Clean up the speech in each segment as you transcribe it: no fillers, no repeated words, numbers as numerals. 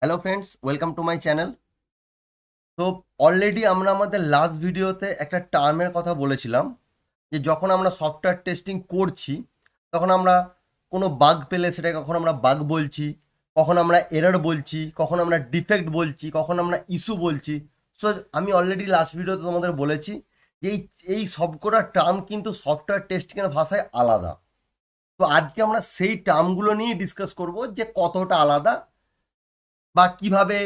Hello friends, welcome to my channel. তো already আমরা আমাদের লাস্ট ভিডিওতে একটা টার্মের কথা বলেছিলাম যে যখন আমরা সফটওয়্যার টেস্টিং করছি তখন আমরা কোনো বাগ পেলে সেটাকে কখন আমরা বাগ বলছি, কখন আমরা এরর বলছি, কখন আমরা ডিফেক্ট বলছি, কখন আমরা ইস্যু বলছি। সো আমি অলরেডি লাস্ট ভিডিওতে তোমাদের বলেছি যে এই সবকটা টার্ম কিন্তু সফটওয়্যার টেস্টিংয়ের ভাষায় আলাদা। তো আজকে আমরা সেই টার্মগুলো নিয়েই ডিসকাস করব যে কতটা আলাদা বা কিভাবে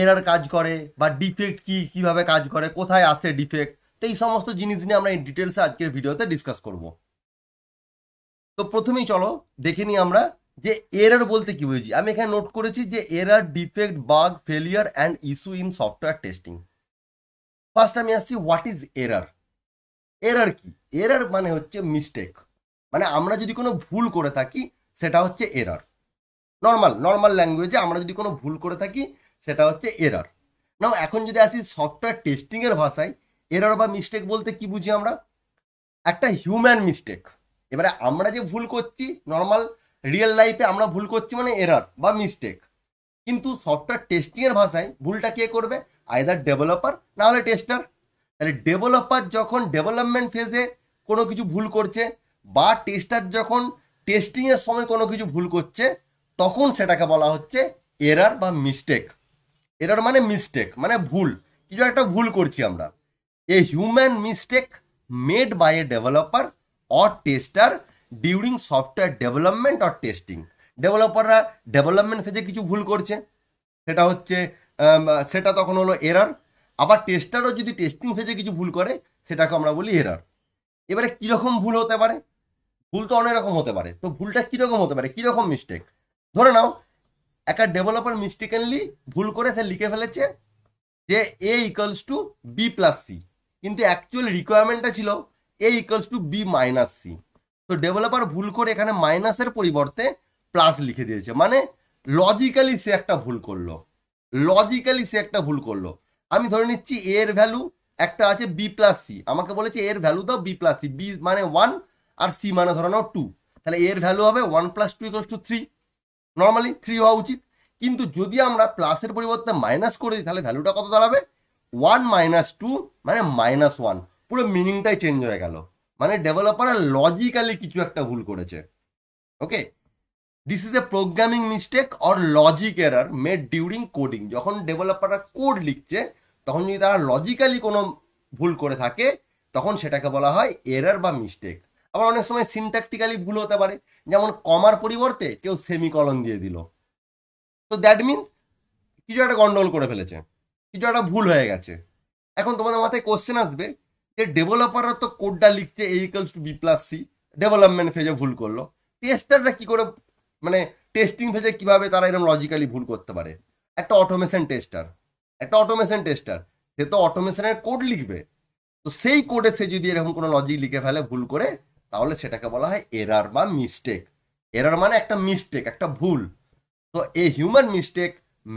এরার কাজ করে বা ডিফেক্ট কি কিভাবে কাজ করে, কোথায় আসে ডিফেক্ট। তো এই সমস্ত জিনিস নিয়ে আমরা এই ডিটেলসে আজকের ভিডিওতে ডিসকাস করব। তো প্রথমেই চলো দেখে নিই আমরা যে এরার বলতে কি বুঝি। আমি এখানে নোট করেছি যে error, defect, bug, failure and issue in software testing. First আমি আসছি হোয়াট ইজ এরার। এরার কি? এরার মানে হচ্ছে মিস্টেক, মানে আমরা যদি কোনো ভুল করে থাকি সেটা হচ্ছে এরার। নর্মাল নর্মাল ল্যাঙ্গুয়েজে আমরা যদি কোনো ভুল করে থাকি সেটা হচ্ছে এরার। নাও এখন যদি আসি সফটওয়্যার টেস্টিংয়ের ভাষায়, এরার বা মিস্টেক বলতে কি বুঝি আমরা? একটা হিউম্যান মিস্টেক। এবারে আমরা যে ভুল করছি নর্মাল রিয়েল লাইফে আমরা ভুল করছি মানে এরার বা মিস্টেক, কিন্তু সফটওয়্যার টেস্টিংয়ের ভাষায় ভুলটা কে করবে? আইদার ডেভেলপার না হলে টেস্টার। তাহলে ডেভেলপার যখন ডেভেলপমেন্ট ফেজে কোনো কিছু ভুল করছে বা টেস্টার যখন টেস্টিংয়ের সময় কোনো কিছু ভুল করছে, তখন সেটাকে বলা হচ্ছে এরার বা মিস্টেক। এরার মানে মিস্টেক, মানে ভুল, কিছু একটা ভুল করছি আমরা। A human mistake made by a developer or tester during software development or testing. ডেভেলপাররা ডেভেলপমেন্ট ফেজে কিছু ভুল করছে, সেটা হচ্ছে সেটা তখন হলো এরার। আবার টেস্টারও যদি টেস্টিং ফেজে কিছু ভুল করে সেটাকে আমরা বলি এরার। এবারে কীরকম ভুল হতে পারে? ভুল তো অনেক রকম হতে পারে। তো ভুলটা কীরকম হতে পারে, কীরকম মিস্টেক? ধরে নাও একটা ডেভেলপার মিস্টেকেনলি ভুল করে সে লিখে ফেলেছে যে A equals to B plus C, কিন্তু অ্যাকচুয়াল রিকোয়ারমেন্টটা ছিল A equals to B minus C. তো ডেভেলপার ভুল করে এখানে মাইনাসের পরিবর্তে প্লাস লিখে দিয়েছে, মানে লজিক্যালি সে একটা ভুল করলো। লজিক্যালি সে একটা ভুল করলো। আমি ধরে নিচ্ছি এর ভ্যালু একটা আছে বি প্লাস সি, আমাকে বলেছে এর ভ্যালু দাও বি প্লাস সি, বি মানে ওয়ান আর সি মানে ধরে নাও টু। তাহলে এর ভ্যালু হবে one plus two equals to three. Normally three হওয়া উচিত, কিন্তু যদি আমরা প্লাসের পরিবর্তে মাইনাস করে দিই তাহলে ভ্যালুটা কত দাঁড়াবে? ওয়ান মাইনাস টু মানে মাইনাস ওয়ান। পুরো মিনিংটাই চেঞ্জ হয়ে গেল, মানে ডেভেলপার লজিক্যালি কিছু একটা ভুল করেছে। Okay, this is a programming mistake or logic error made during coding. যখন ডেভেলপাররা কোড লিখছে তখন যদি তারা লজিক্যালি কোনো ভুল করে থাকে তখন সেটাকে বলা হয় এরার বা মিস্টেক। আবার অনেক সময় সিনট্যাকটিক্যালি ভুল হতে পারে, যেমন কমার পরিবর্তে কেউ সেমিকলন দিয়ে দিল। তো দ্যাট মিনস কিছু একটা গন্ডগোল করে ফেলেছে, কিছু একটা ভুল হয়ে গেছে। এখন তোমাদের মাথায় কোশ্চেন আসবে যে ডেভেলপাররা তো কোডটা লিখছে A equals to B plus C, development ফেজে ভুল করলো, টেস্টাররা কি করে, মানে টেস্টিং ফেজে কিভাবে তারা এরকম লজিক্যালি ভুল করতে পারে? একটা অটোমেশন টেস্টার, একটা অটোমেশন টেস্টার সে তো অটোমেশনের কোড লিখবে। তো সেই কোডে সে যদি এরকম কোনো লজিক লিখে ফেলে ভুল করে, তাহলে সেটাকে বলা হয় এরার বা মিস্টেক। এরার মানে একটা মিস্টেক, একটা ভুল। তো এ human mistake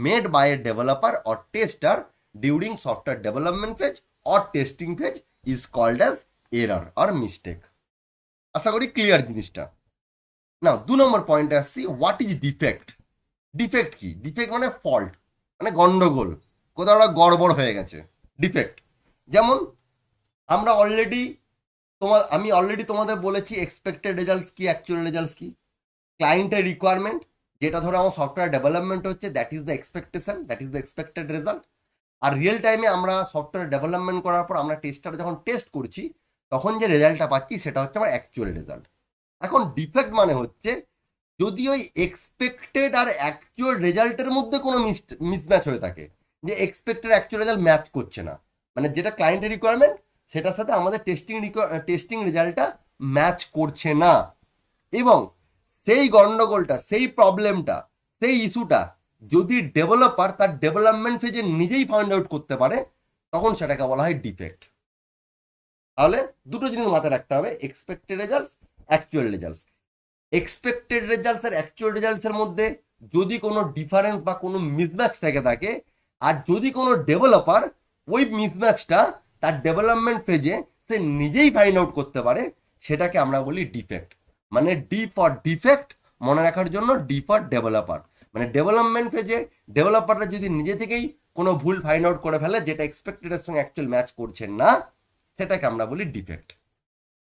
made by a developer or tester during software development phase or testing phase is called as error or mistake. আশা করি ক্লিয়ার জিনিসটা। না, 2 নম্বর পয়েন্টে আসছি, হোয়াট ইজ ডিফেক্ট। ডিফেক্ট কি? ডিফেক্ট মানে ফল্ট, মানে গন্ডগোল, কোথাও একটা গড়বড় হয়ে গেছে, ডিফেক্ট। যেমন আমরা অলরেডি আমি অলরেডি তোমাদের বলেছি এক্সপেক্টেড রেজাল্টস কি, অ্যাকচুয়াল রেজাল্টস কি। ক্লায়েন্টের রিকোয়ারমেন্ট, যেটা ধরো আমার সফটওয়্যার ডেভেলপমেন্ট হচ্ছে, that is the expectation, that is the expected result. আর রিয়েল টাইমে আমরা সফটওয়্যার ডেভেলপমেন্ট করার পর আমরা টেস্টার যখন টেস্ট করছি তখন যে রেজাল্টটা পাচ্ছি সেটা হচ্ছে আমার অ্যাকচুয়াল রেজাল্ট। এখন ডিফেক্ট মানে হচ্ছে যদি ওই এক্সপেক্টেড আর অ্যাকচুয়াল রেজাল্টের মধ্যে কোনো মিসম্যাচ হয়ে থাকে, যে এক্সপেক্টেড অ্যাকচুয়াল রেজাল্ট ম্যাচ করছে না, মানে যেটা ক্লায়েন্টের রিকোয়ারমেন্ট সেটার সাথে আমাদের টেস্টিং রেজাল্টটা ম্যাচ করছে না, এবং সেই গন্ডগোলটা, সেই প্রবলেমটা, সেই ইস্যুটা যদি ডেভেলপার তার ডেভেলপমেন্ট ফেজে নিজেই ফাইন্ড আউট করতে পারে তখন সেটাকে বলা হয় ডিফেক্ট। তাহলে দুটো জিনিস মাথায় রাখতে হবে, expected results, actual results. Expected results আর অ্যাকচুয়াল রেজাল্টসের মধ্যে যদি কোনো ডিফারেন্স বা কোনো মিসম্যাচ থেকে থাকে, আর যদি কোনো ডেভেলপার ওই মিসম্যাচটা তার ডেভেলপমেন্ট ফেজে সে নিজেই ফাইন্ড আউট করতে পারে, সেটাকে আমরা বলি ডিফেক্ট। মানে ডি ফর ডিফেক্ট মনে রাখার জন্য, ডি ফর ডেভেলপার, মানে ডেভেলপমেন্ট ফেজে ডেভেলপাররা যদি নিজে থেকেই কোনো ভুল ফাইন্ড আউট করে ফেলে যেটা এক্সপেক্টেডের সঙ্গে অ্যাকচুয়াল ম্যাচ করছে না, সেটাকে আমরা বলি ডিফেক্ট।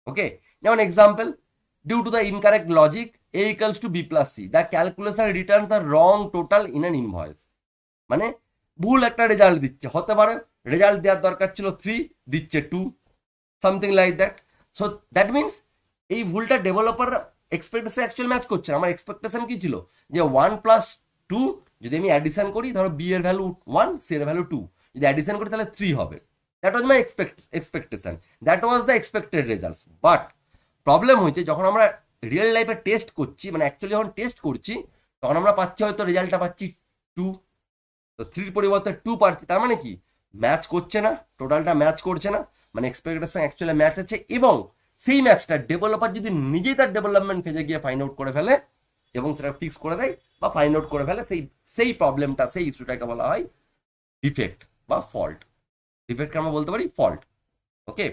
ওকে, যেমন example, due to the incorrect logic a equals to b plus c, the calculation returns the wrong total in an invoice। মানে ভুল একটা রেজাল্ট দিচ্ছে, হতে পারে রেজাল্ট দেওয়ার দরকার ছিল 3, দিচ্ছে 2, something like that. So that means এই ভুলটা ডেভেলপার এক্সপেক্টেশন অ্যাকচুয়াল ম্যাচ করছে না। আমার এক্সপেকটেশন কি ছিল যে 1 + 2 যদি আমি অ্যাডিশন করি, ধরো বি এর ভ্যালু 1, সি এর ভ্যালু 2, যদি অ্যাডিশন করি তাহলে 3 হবে। That was my expectation, that was the expected results. But problem হয়েছে যখন আমরা রিয়েল লাইফে টেস্ট করছি, মানে অ্যাকচুয়ালি যখন টেস্ট করছি, তখন আমরা পাচ্ছি হয়তো রেজাল্টটা পাচ্ছি 2, তো 3 পরিবর্তে 2 পাচ্ছি। তার মানে কি ম্যাচ করছে না, টোটালটা ম্যাচ করছে না, মানে এক্সপেক্টেশন অ্যাকচুয়ালি ম্যাচ আছে। এবং সেই ম্যাচটা ডেভেলপার যদি নিজেই তার ডেভেলপমেন্ট ফেজে গিয়ে ফাইন্ড আউট করে ফেলে এবং সেটা ফিক্স করে দেয় বা ফাইন্ড আউট করে ফেলে, সেই প্রবলেমটা, সেই ইস্যুটাকে বলা হয় ডিফেক্ট বা ফল্ট। ডিফেক্টকে আমরা বলতে পারি ফল্ট। ওকে,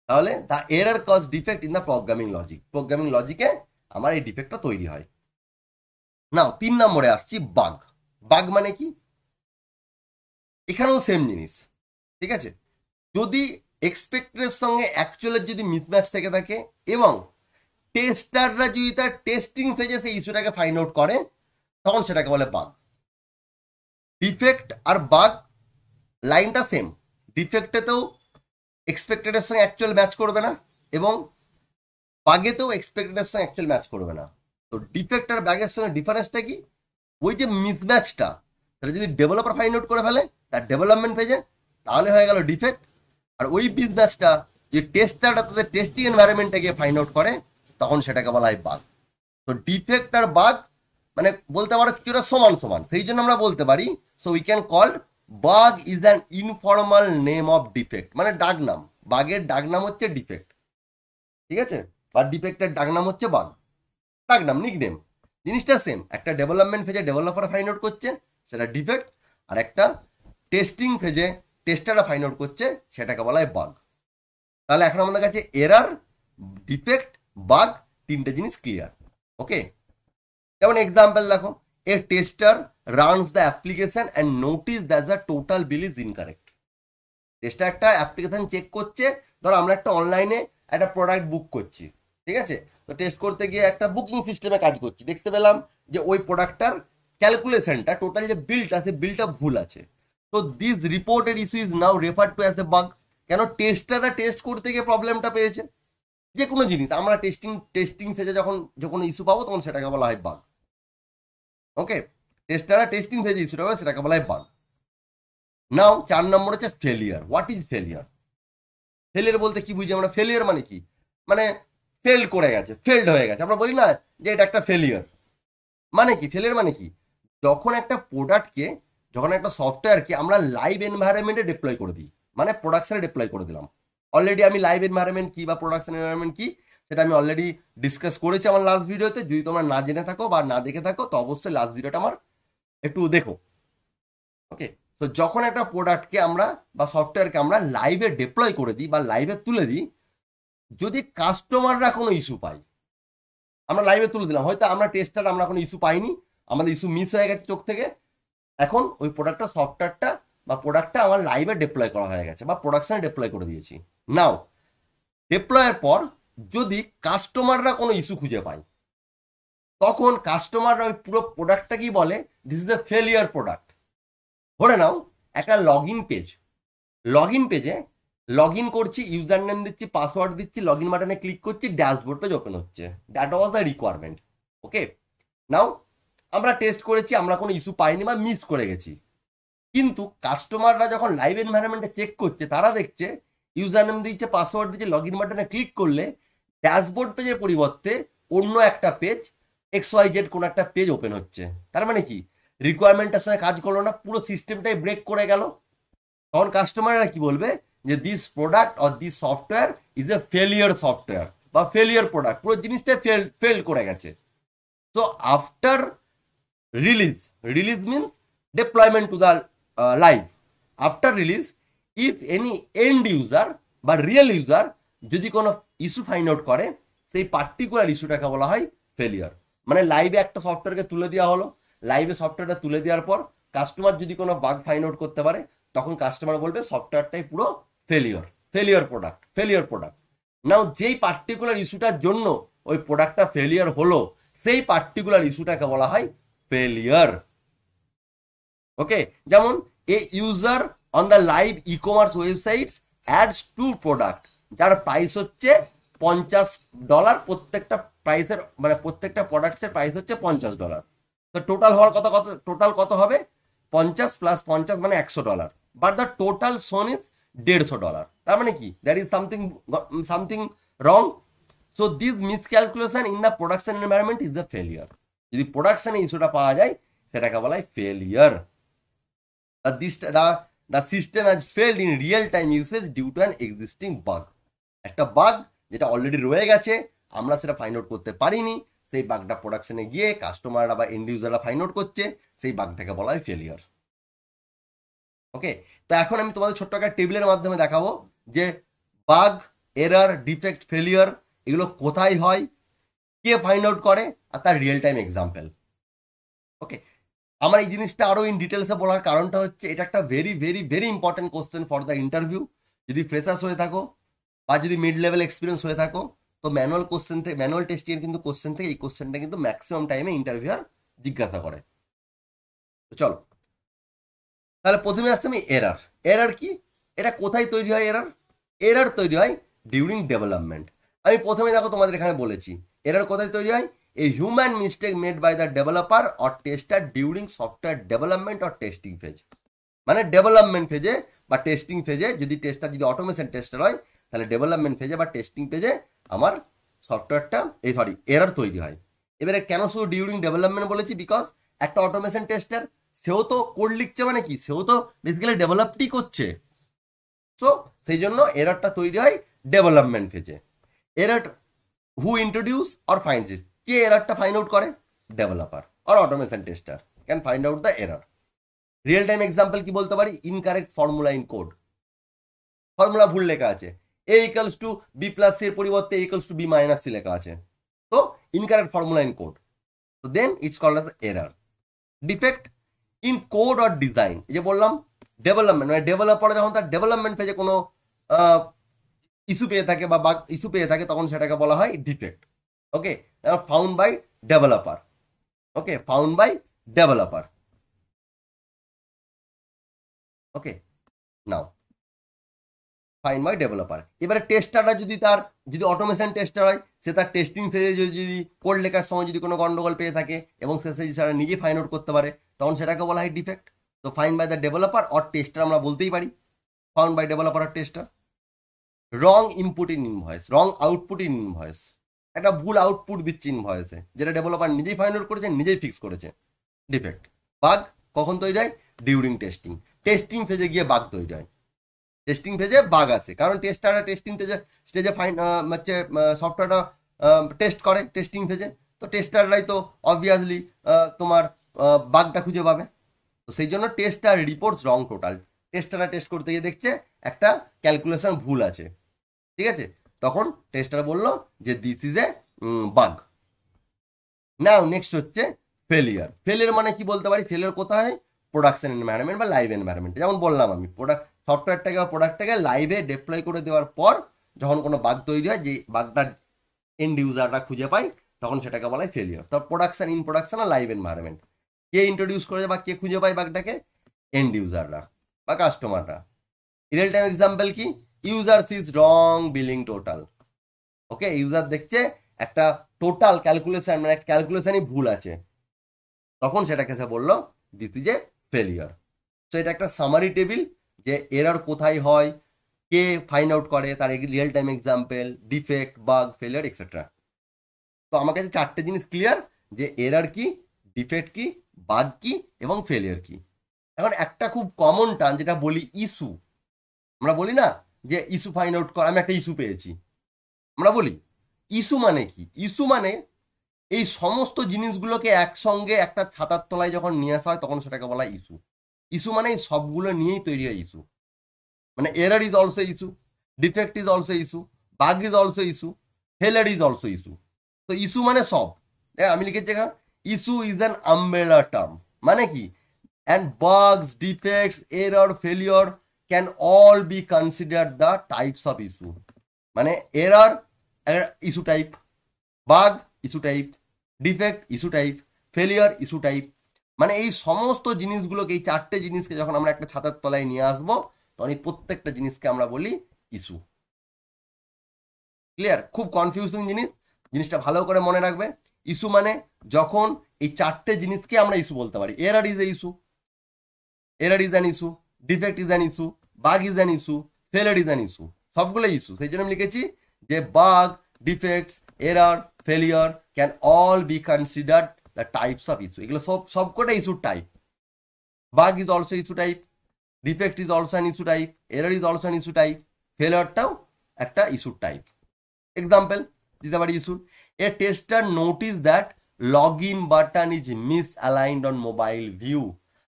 তাহলে the error cause defect in the programming logic, programming লজিকে আমার এই ডিফেক্টটা তৈরি হয়। নাও 3 নম্বরে আসছি, বাগ। বাগ মানে কি? এখানেও সেম জিনিস, ঠিক আছে। যদি এক্সপেক্টের সঙ্গে অ্যাকচুয়ালের যদি মিসম্যাচ থেকে থাকে এবং টেস্টাররা যদি তার টেস্টিং ফেজে সেই ইস্যুটাকে ফাইন্ড আউট করে, তখন সেটাকে বলে বাগ। ডিফেক্ট আর বাগ লাইনটা সেম, ডিফেক্টেতেও এক্সপেক্টেডের সঙ্গে অ্যাকচুয়াল ম্যাচ করবে না এবং বাগেতেও এক্সপেক্টেডের সঙ্গে অ্যাকচুয়াল ম্যাচ করবে না। তো ডিফেক্ট আর বাগের সঙ্গে ডিফারেন্সটা কি? ওই যে মিসম্যাচটা, সেটা যদি ডেভেলপার ফাইন্ড আউট করে ফেলে তার ডেভেলপমেন্ট পেজে, তাহলে হয়ে গেল ডিফেক্ট। আর ওই মিসম্যাচটা যে টেস্টারটা তাদের টেস্টিং এনভায়রনমেন্টে গিয়ে ফাইন্ড আউট করে, তখন সেটাকে বলা হয় বাগ। তো ডিফেক্ট আর বাগ মানে বলতে পারো কিছুটা সমান সমান, সেই জন্য আমরা বলতে পারি, so we can call bug is an informal name of defect. মানে ডাক নাম, বাগের ডাক নাম হচ্ছে ডিফেক্ট, ঠিক আছে, বা ডিফেক্টের ডাক নাম হচ্ছে বাগ, ডাক নাম, নিকনেম। জিনিসটা সেম, একটা ডেভেলপমেন্ট ফেজে ডেভেলপার ফাইন্ড আউট করছে সেটা ডিফেক্ট, আর একটা টেস্টিং ফেজে টেস্টাররা ফাইন্ড আউট করছে সেটাকে বলা হয় বাগ। তাহলে এখন আমাদের কাছে এরার, ডিফেক্ট, বাগ, তিনটে জিনিস ক্লিয়ার। ওকে, যেমন এক্সাম্পল দেখো, a tester runs the application and notice that the total bill is incorrect. Tester একটা অ্যাপ্লিকেশন চেক করছে, ধরো আমরা একটা অনলাইনে একটা প্রোডাক্ট বুক করছি, ঠিক আছে, তো টেস্ট করতে গিয়ে একটা বুকিং সিস্টেমে কাজ করছি, দেখতে পেলাম যে ওই প্রোডাক্টটার ক্যালকুলেশনটা, টোটাল যে বিলটা, সেই বিলটা ভুল আছে। তো this reported issue is now refer to as a bug. কেন? টেস্টাররা টেস্ট করতে গিয়ে প্রবলেমটা পেয়েছে। যে কোনো জিনিস আমরা টেস্টিং ফেজে যখন কোনো ইস্যু পাবো, তখন সেটাকে বলা হয় বাগ। ওকে, টেস্টাররা টেস্টিং ফেজে ইস্যুটা পাবে, সেটাকে বলা হয় বাগ। নাও 4 নম্বর হচ্ছে failure. What is failure? Failure বলতে কি বুঝি আমরা? ফেলিয়ার মানে কি? মানে ফেল করে গেছে, ফেলড হয়ে গেছে। আমরা বলি না যে এটা একটা ফেলিয়ার। মানে কি ফেলিয়ার মানে কি? যখন একটা প্রোডাক্টকে, যখন একটা সফটওয়্যারকে আমরা লাইভ এনভায়রনমেন্টে ডিপ্লয় করে দিই, মানে প্রোডাকশনে ডিপ্লয় করে দিলাম। অলরেডি আমি লাইভ এনভায়রনমেন্ট কি বা প্রোডাকশন এনভায়রনমেন্ট কি সেটা আমি অলরেডি ডিসকাস করেছি আমার লাস্ট ভিডিওতে। যদি তোমরা না জেনে থাকো বা না দেখে থাকো, তো অবশ্যই লাস্ট ভিডিওটা আমার একটু দেখো। ওকে, তো যখন একটা প্রোডাক্টকে আমরা বা সফটওয়্যারকে আমরা লাইভে ডিপ্লয় করে দিই বা লাইভে তুলে দিই, যদি কাস্টমাররা কোনো ইস্যু পায়, আমরা লাইভে তুলে দিলাম, হয়তো আমরা টেস্টার আমরা কোনো ইস্যু পাইনি, আমাদের ইস্যু মিস হয়ে গেছে চোখ থেকে, এখন ওই প্রোডাক্টটা, সফটওয়্যারটা বা প্রোডাক্টটা আমার লাইভে ডিপ্লয় করা হয়ে গেছে বা প্রোডাকশনে ডিপ্লয় করে দিয়েছি। নাও ডিপ্লয়ের পর যদি কাস্টমাররা কোনো ইস্যু খুঁজে পায়, তখন কাস্টমাররা ওই পুরো প্রোডাক্টটা কি বলে, this is the failure product. ধরে নাও একটা লগ ইন পেজে লগ ইন করছি, ইউজার নেম দিচ্ছি, পাসওয়ার্ড দিচ্ছি, লগ ইন বাটনে ক্লিক করছি, ড্যাশবোর্ড পেজ ওপেন হচ্ছে। That was the requirement. Okay, now আমরা টেস্ট করেছি, আমরা কোনো ইস্যু পাইনি বা মিস করে গেছি, কিন্তু কাস্টমাররা যখন লাইভ এনভায়রনমেন্টে চেক করছে, তারা দেখছে ইউজার নেম দিচ্ছে, পাসওয়ার্ড দিচ্ছে, লগ ইন বাটনে ক্লিক করলে ড্যাশবোর্ড পেজের পরিবর্তে অন্য একটা পেজ, XYZ কোনো একটা পেজ ওপেন হচ্ছে। তার মানে কি রিকোয়ারমেন্টের সঙ্গে কাজ করলো না, পুরো সিস্টেমটাই ব্রেক করে গেল। তখন কাস্টমাররা কি বলবে যে this product or this software is a failure software বা ফেলিয়ার প্রোডাক্ট, পুরো জিনিসটা ফেল করে গেছে। তো after release means deployment to the live. After release, if any end user বা রিয়েল ইউজার যদি কোনো ইস্যু ফাইন্ড আউট করে, সেই পার্টিকুলার ইস্যুটাকে বলা হয় ফেলিয়ার। মানে লাইভে একটা সফটওয়্যারকে তুলে দেওয়া হলো, লাইভে সফটওয়্যারটা তুলে দেওয়ার পর কাস্টমার যদি কোনো বাগ ফাইন্ড আউট করতে পারে, তখন কাস্টমার বলবে সফটওয়্যারটাই পুরো ফেলিওর প্রোডাক্ট। নাও যেই পার্টিকুলার ইস্যুটার জন্য ওই প্রোডাক্টটা ফেলিয়ার হলো, সেই পার্টিকুলার ইস্যুটাকে বলা হয় ফেলিয়ার। ওকে, যেমন a user on the live e commerce websites adds to product, যার প্রাইস হচ্ছে $50, প্রত্যেকটা প্রাইসের মানে প্রত্যেকটা প্রোডাক্টসের প্রাইস হচ্ছে $50। তো টোটাল হওয়ার টোটাল কত হবে? 50 + 50 মানে $100, but the total shown is $150। তার মানে কি? That is something wrong. So this miscalculation in the production environment is the failure. যদি প্রোডাকশনে ইস্যুটা পাওয়া যায়, সেটাকে বলা হয় failure. The system has failed in real time usage due to an existing bug. একটা বাগ যেটা অলরেডি রয়ে গেছে, আমরা সেটা ফাইন্ড আউট করতে পারিনি, সেই বাগটা প্রোডাকশনে গিয়ে কাস্টমাররা বা এন্ড ইউজাররা ফাইন্ড আউট করছে, সেই বাগটাকে বলা হয় ফেলিয়ার। ওকে, তো এখন আমি তোমাদের ছোট্ট একটা টেবিলের মাধ্যমে দেখাবো যে বাগ, এরার, ডিফেক্ট, ফেলিয়ার এগুলো কোথায় হয়, কে ফাইন্ড আউট করে, আর তার রিয়েল টাইম এক্সাম্পল। ওকে, আমার এই জিনিসটা আরো ইন ডিটেলসে বলার কারণটা হচ্ছে এটা একটা very very very important question for the interview. যদি ফ্রেশার্স হয়ে থাকো বা যদি মিড লেভেল এক্সপিরিয়েন্স হয়ে থাকো, তো ম্যানুয়াল টেস্টিং এর কিন্তু কোশ্চেন থেকে এই কোশ্চেনটা কিন্তু ম্যাক্সিমাম টাইমে ইন্টারভিউয়ার জিজ্ঞাসা করে। তো চলো, তাহলে প্রথমে আসছে আমি এরার কি, এটা কোথায় তৈরি হয়? এরার তৈরি হয় ডিউরিং ডেভেলপমেন্ট। আমি প্রথমে দেখো তোমাদের এখানে বলেছি এরার কোথায় তৈরি হয়? A human mistake made by the developer or tester during software development or testing phase. মানে ডেভেলপমেন্ট ফেজে বা টেস্টিং ফেজে, যদি অটোমেশন টেস্টার হয়, তাহলে ডেভেলপমেন্ট ফেজে বা টেস্টিং ফেজে আমার সফটওয়্যারটা এরার তৈরি হয়। এবারে কেন শুধু ডিউরিং ডেভেলপমেন্ট বলেছি? বিকজ একটা অটোমেশন টেস্টার, সেও তো কোড লিখছে, মানে কি, সেও তো বেসিক্যালি ডেভেলপটি করছে। সো সেই জন্য এরারটা তৈরি হয় ডেভেলপমেন্ট ফেজে। Error who introduce or find this, কে এরারটা ফাইন্ড আউট করে? Developer or automation tester can find out the error. Real time example কি বলতে পারি? Incorrect formula in code, formula ভুল লেখা আছে, a = b + c এর পরিবর্তে a = b - c লেখা আছে, তো ইনকারেক্ট ফর্মুলা ইন কোড, তো then it's called as error. Defect in code or design, এই যে বললাম ডেভেলপমেন্ট, মানে ডেভেলপার যখন তার ডেভেলপমেন্ট পেজে কোনো ইস্যু পেয়ে থাকে বা বাগ ইস্যু পেয়ে থাকে, তখন সেটাকে বলা হয় defect. Okay, found by developer. Okay, found by developer. Okay, now find by developer. এবারে টেস্টাররা যদি অটোমেশন টেস্টার হয়, সে তার টেস্টিং ফেজে যদি কোড লেখার সময় যদি কোনো গন্ডগোল পেয়ে থাকে এবং সে সেটা নিজে ফাইন্ড আউট করতে পারে, তখন সেটাকে বলা হয় ডিফেক্ট। তো find by the developer or tester আমরা বলতেই পারি, found by developer or tester. Wrong input in invoice, wrong output in invoice, একটা ভুল আউটপুট দিচ্ছে ইনভয়েসে, যেটা ডেভেলপার নিজেই ফাইন্ড আউট করেছে, নিজেই ফিক্স করেছে, ডিফেক্ট। বাগ কখন তৈরি হয়? ডিউরিং টেস্টিং ফেজে গিয়ে বাগ তৈরি হয়। টেস্টিং ফেজে বাগ আছে, কারণ টেস্টাররা টেস্টিং স্টেজে হচ্ছে সফটওয়্যারটা টেস্ট করে টেস্টিং ফেজে, তো টেস্টাররাই তো অবভিয়াসলি তোমার বাগটা খুঁজে পাবে। তো সেই জন্য টেস্টার রিপোর্টস রং টোটাল, টেস্টাররা টেস্ট করতে গিয়ে দেখছে একটা ক্যালকুলেশন ভুল আছে, ঠিক আছে, তখন টেস্টার বললো যে this is a bug. Now next হচ্ছে ফেলিয়ার মানে কি বলতে পারি? ফেলিয়ার কোথায়? প্রোডাকশন এনভায়রনমেন্ট বা লাইভ এনভায়রনমেন্ট। যেমন বললাম আমি, সফটওয়্যারটাকে বা প্রোডাক্টটাকে লাইভে ডিপ্লয় করে দেওয়ার পর যখন কোনো বাগ তৈরি হয়, যে বাগটা এন্ড ইউজাররা খুঁজে পায়, তখন সেটাকে বলা হয় ফেলিয়ার। তো প্রোডাকশন আর লাইভ এনভায়রনমেন্ট, কে ইন্ট্রোডিউস করেছে বা কে খুঁজে পায় বাগটাকে? এন্ড ইউজাররা বা কাস্টমাররা। রিয়েল টাইম এক্সাম্পল কি? ইউজার সিজ রং বিলিং টোটাল। ওকে, ইউজার দেখছে একটা টোটাল ক্যালকুলেশন, মানে একটা ক্যালকুলেশনই ভুল আছে, তখন সেটাকে সে বললো this is A failure. So এটা একটা সামারি টেবিল, যে এরার কোথায় হয়, কে ফাইন্ড আউট করে, তার real time example, defect, bug, failure etcetera. তো আমার কাছে 4টে জিনিস ক্লিয়ার, যে এরার কি, ডিফেক্ট কি, বাগ কি এবং ফেলিয়ার কি। এখন একটা খুব কমন টার্ম যেটা বলি ইস্যু, আমরা বলি না যে ইস্যু ফাইন্ড আউট কর, আমি একটা ইস্যু পেয়েছি, আমরা বলি ইস্যু মানে কি? ইস্যু মানে এই সমস্ত জিনিসগুলোকে একসঙ্গে একটা ছাতার তলায় যখন নিয়ে আসা হয়, তখন সেটাকে বলা হয় ইস্যু। ইস্যু মানে এই সবগুলো নিয়েই তৈরি হয় ইস্যু। মানে error is also issue, defect is also issue, bug is also issue, failure is also issue. তো ইস্যু মানে সব, আমি লিখেছি এখানে issue is an umbrella term, মানে কি, and bugs, defects, error, failure can all be consider the types of issue. মানে error issue type, bug issue type, defect issue type, failure issue type. মানে এই সমস্ত জিনিসগুলোকে, এই 4টে জিনিসকে যখন আমরা একটা ছাতার তলায় নিয়ে আসবো, তখন এই প্রত্যেকটা জিনিসকে আমরা বলি ইস্যু। ক্লিয়ার? খুব কনফিউজিং জিনিসটা ভালো করে মনে রাখবে। ইস্যু মানে যখন এই 4টে জিনিসকে আমরা ইস্যু বলতে পারি। Error is a issue, error is an issue, defect is an issue, bug is an issue, failure is an issue, সবগুলো ইস্যু। সেই জন্য আমি লিখেছি যে bug, defects, error, failure can all be considered the types of issue. এগুলো সবকটা ইস্যুর টাইপ। Bug is also issue type, defect is also an issue type, error is also an issue type, ফেলিয়ারটাও একটা ইস্যুর টাইপ। এক্সাম্পল দিতে পারি ইস্যুর। A tester notice that log in button is misaligned on mobile view.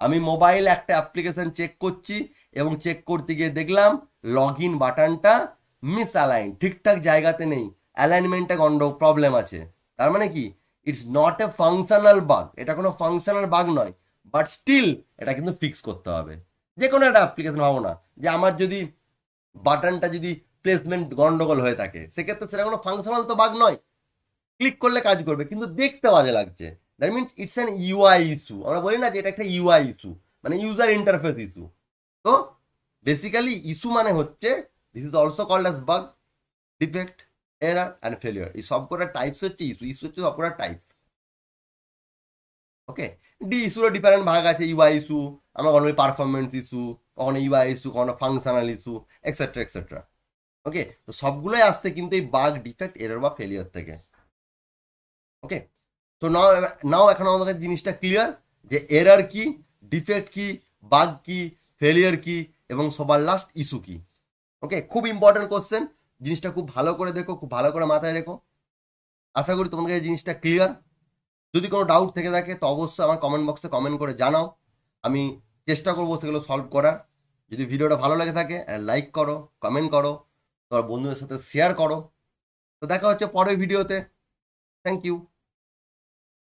আমি mobile একটা application check করছি এবং চেক করতে গিয়ে দেখলাম লগ ইন বাটনটা মিস অ্যালাইন, ঠিকঠাক জায়গাতে নেই, অ্যালাইনমেন্টে প্রবলেম আছে। তার মানে কি, it's not a functional bug, এটা কোনো ফাংশনাল বাগ নয়, বাট স্টিল এটা কিন্তু ফিক্স করতে হবে। যে কোনো একটা অ্যাপ্লিকেশন ভাবো না যে আমার যদি বাটনটা যদি প্লেসমেন্ট গন্ডগোল হয়ে থাকে, সেক্ষেত্রে সেটা কোনো ফাংশনাল তো বাগ নয়, ক্লিক করলে কাজ করবে, কিন্তু দেখতে বাজে লাগছে। That means it's an UI issue. আমরা বলি না যে এটা একটা ইউআই ইস্যু, মানে ইউজার ইন্টারফেস ইস্যু। তো বেসিক্যালি ইস্যু মানে হচ্ছে, this is also called as bug, defect, error and failure. এই সবকটা টাইপস হচ্ছে ইস্যু। ইস্যু হচ্ছে সবকটা টাইপস। ওকে, ইস্যুরও ডিফারেন্ট ভাগ আছে। ইউআই ইস্যু, আমরা কখনো পারফরমেন্স ইস্যু, কখনো ইউআই ইস্যু, কখনো ফাংশনাল ইস্যু, এক্সেট্রা এক্সেট্রা। ওকে, তো সবগুলোই আসছে কিন্তু এই বাগ, ডিফেক্ট, এরর বা ফেলিয়ার থেকে। ওকে, তো নাও এখন আমাদের জিনিসটা ক্লিয়ার যে এরর কি, ডিফেক্ট কি, বাগ কি, ফেলিয়ার কি, এবং সবার লাস্ট ইস্যু কি। ওকে, খুব ইম্পর্টেন্ট কোশ্চেন, জিনিসটা খুব ভালো করে দেখো, খুব ভালো করে মাথায় রেখো। আশা করি তোমাদের এই জিনিসটা ক্লিয়ার। যদি কোনো ডাউট থেকে থাকে তো অবশ্যই আমার কমেন্ট বক্সে কমেন্ট করে জানাও, আমি চেষ্টা করবো সেগুলো সলভ করার। যদি ভিডিওটা ভালো লাগে থাকে লাইক করো, কমেন্ট করো, তোমার বন্ধুদের সাথে শেয়ার করো। তো দেখা হচ্ছে পরের ভিডিওতে। Thank you.